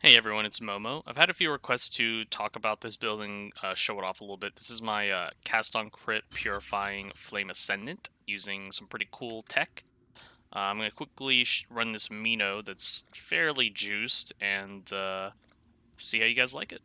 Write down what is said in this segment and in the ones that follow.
Hey everyone, it's Momo. I've had a few requests to talk about this build and show it off a little bit. This is my cast on crit Purifying Flame Ascendant using some pretty cool tech. I'm going to quickly run this Mino that's fairly juiced and see how you guys like it.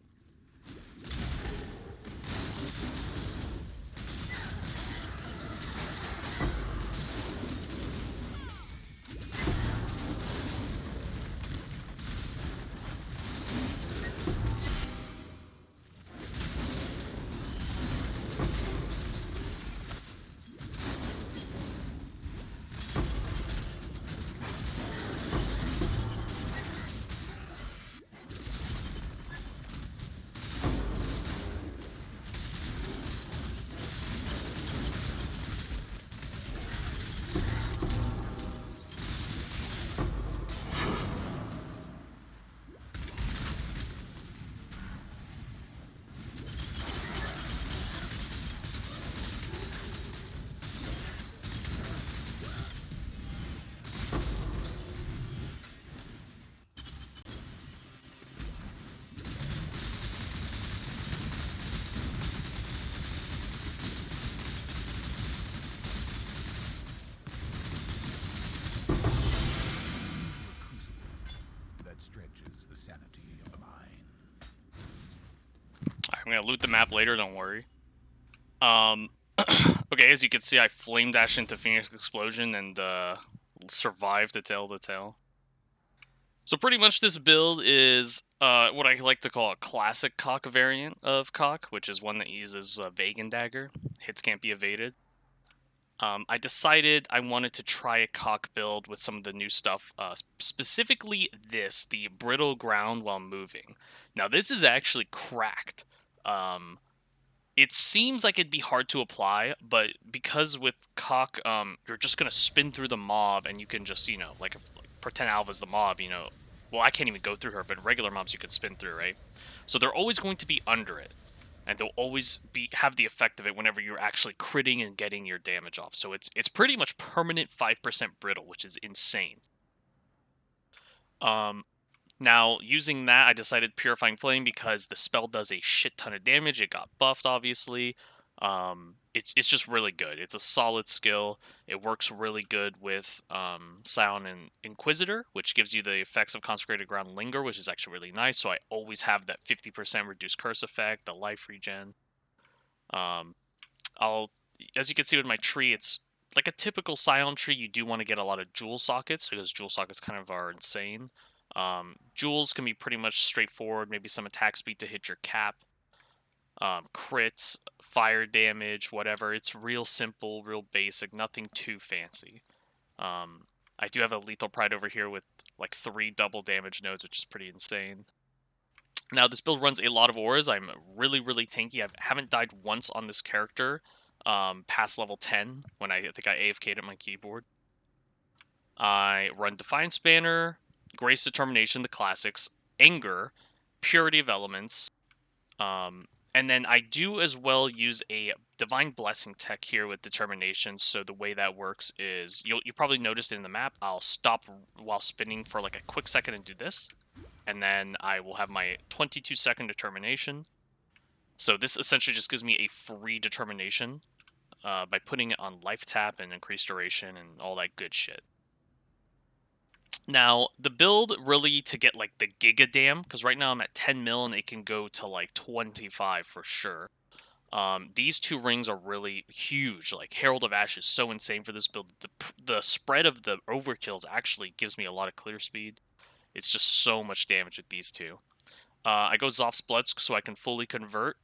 That stretches the sanity of the mind. I'm going to loot the map later, don't worry. Okay, as you can see, I flame dashed into Phoenix Explosion and survived to tell the tale. So pretty much this build is what I like to call a classic cock variant of cock, which is one that uses Vagan Dagger. Hits can't be evaded. I decided I wanted to try a cock build with some of the new stuff, specifically the brittle ground while moving. Now this is actually cracked. It seems like it'd be hard to apply, but because with cock, you're just gonna spin through the mob and you can just, like pretend Alva's the mob, well, I can't even go through her, but regular mobs you could spin through, right? So they're always going to be under it, and they'll always have the effect of it whenever you're actually critting and getting your damage off. So it's pretty much permanent 5% brittle, which is insane. Now, using that, I decided Purifying Flame because the spell does a shit ton of damage. It got buffed, obviously. It's just really good. It's a solid skill. It works really good with Scion and Inquisitor, which gives you the effects of Consecrated Ground Linger, which is actually really nice. So I always have that 50% reduced curse effect, the life regen. Um, as you can see with my tree, it's like a typical Scion tree. You do want to get a lot of jewel sockets because jewel sockets kind of are insane. Jewels can be pretty much straightforward, maybe some attack speed to hit your cap, crits, fire damage, whatever. It's real simple, real basic, nothing too fancy. I do have a Lethal Pride over here with like 3 double damage nodes, which is pretty insane. Now, this build runs a lot of auras. I'm really, really tanky. I haven't died once on this character past level 10 when I think I AFK'd at my keyboard. I run Defiance Banner, Grace Determination, the classics, Anger, Purity of Elements, and then I do as well use a Divine Blessing tech here with Determination. So the way that works is, you probably noticed in the map, I'll stop while spinning for like a quick second and do this, and then I will have my 22-second Determination. So this essentially just gives me a free Determination by putting it on Life Tap and Increased Duration and all that good shit. Now, the build really to get like the Giga Dam, because right now I'm at 10 mil and it can go to like 25 for sure. These 2 rings are really huge. Like Herald of Ash is so insane for this build. The spread of the overkills actually gives me a lot of clear speed. It's just so much damage with these 2. I go Zoph's Blood so I can fully convert.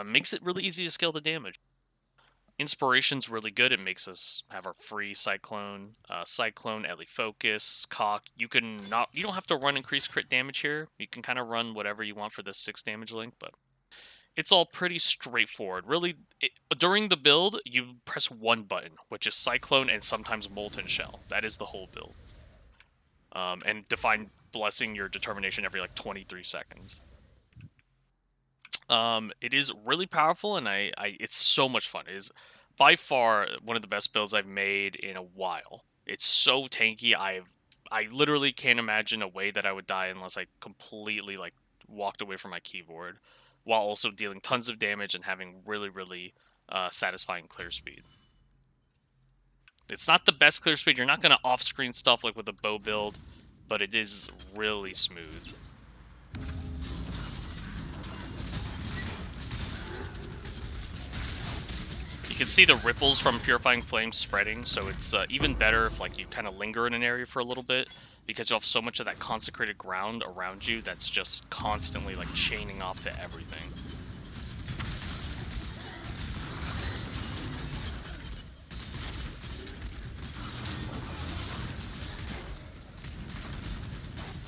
Makes it really easy to scale the damage. Inspiration's really good. It makes us have our free Cyclone, Ellie Focus, Cock. You don't have to run increased crit damage here. You can kind of run whatever you want for the 6 damage link, but it's all pretty straightforward. Really, during the build, you press 1 button, which is Cyclone and sometimes Molten Shell. That is the whole build. And Divine Blessing your Determination every like 23 seconds. It is really powerful, and it's so much fun. It is by far one of the best builds I've made in a while. It's so tanky. I literally can't imagine a way that I would die unless I completely like walked away from my keyboard, while also dealing tons of damage and having really satisfying clear speed. It's not the best clear speed. You're not going to off-screen stuff like with a bow build, but it is really smooth. You can see the ripples from Purifying Flame spreading, so it's even better if like you kind of linger in an area for a little bit, because you have so much of that consecrated ground around you that's just constantly like chaining off to everything.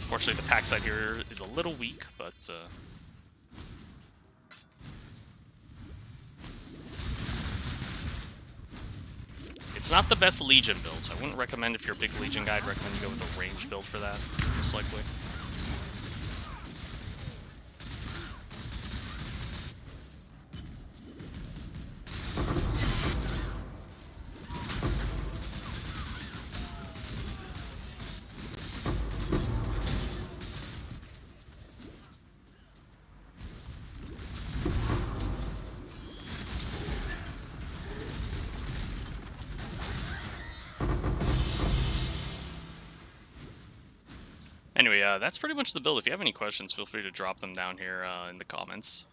Fortunately, the pack side here is a little weak, but it's not the best Legion build, so I wouldn't recommend, if you're a big Legion guy, I'd recommend you go with a ranged build for that, most likely. Anyway, that's pretty much the build. If you have any questions, feel free to drop them down here in the comments.